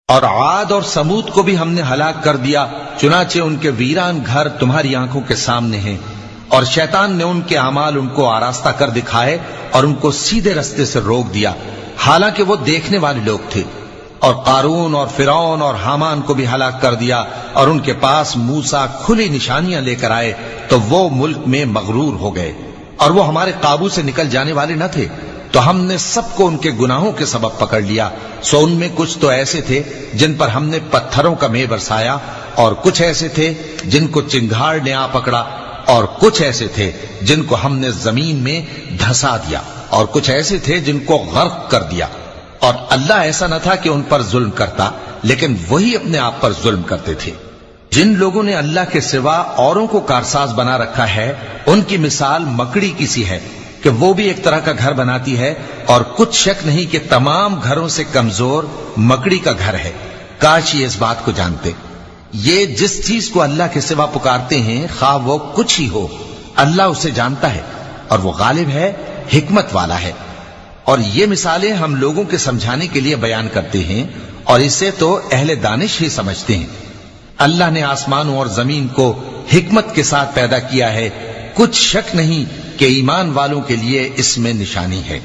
اور عاد اور سمود کو بھی ہم نے ہلاک کر دیا، چنانچہ ان کے ویران گھر تمہاری آنکھوں کے سامنے ہیں، اور شیطان نے ان کے اعمال ان کو آراستہ کر دکھائے اور ان کو سیدھے رستے سے روک دیا، حالانکہ وہ دیکھنے والے لوگ تھے۔ اور قارون اور فرعون اور حامان کو بھی ہلاک کر دیا، اور ان کے پاس موسیٰ کھلی نشانیاں لے کر آئے تو وہ ملک میں مغرور ہو گئے، اور وہ ہمارے قابو سے نکل جانے والے نہ تھے، تو ہم نے سب کو ان کے گناہوں کے سبب پکڑ لیا۔ سو ان میں کچھ تو ایسے تھے جن پر ہم نے پتھروں کا مے برسایا، اور کچھ ایسے تھے جن کو چنگھاڑ نے آ پکڑا، اور کچھ ایسے تھے جن کو ہم نے زمین میں دھسا دیا، اور کچھ ایسے تھے جن کو غرق کر دیا۔ اور اللہ ایسا نہ تھا کہ ان پر ظلم کرتا، لیکن وہی اپنے آپ پر ظلم کرتے تھے۔ جن لوگوں نے اللہ کے سوا اوروں کو کارساز بنا رکھا ہے، ان کی مثال مکڑی کی سی ہے کہ وہ بھی ایک طرح کا گھر بناتی ہے، اور کچھ شک نہیں کہ تمام گھروں سے کمزور مکڑی کا گھر ہے۔ کاش یہ اس بات کو جانتے۔ یہ جس چیز کو اللہ کے سوا پکارتے ہیں، خواہ وہ کچھ ہی ہو، اللہ اسے جانتا ہے، اور وہ غالب ہے، حکمت والا ہے۔ اور یہ مثالیں ہم لوگوں کے سمجھانے کے لیے بیان کرتے ہیں، اور اسے تو اہل دانش ہی سمجھتے ہیں۔ اللہ نے آسمانوں اور زمین کو حکمت کے ساتھ پیدا کیا ہے، کچھ شک نہیں کہ ایمان والوں کے لیے اس میں نشانی ہے۔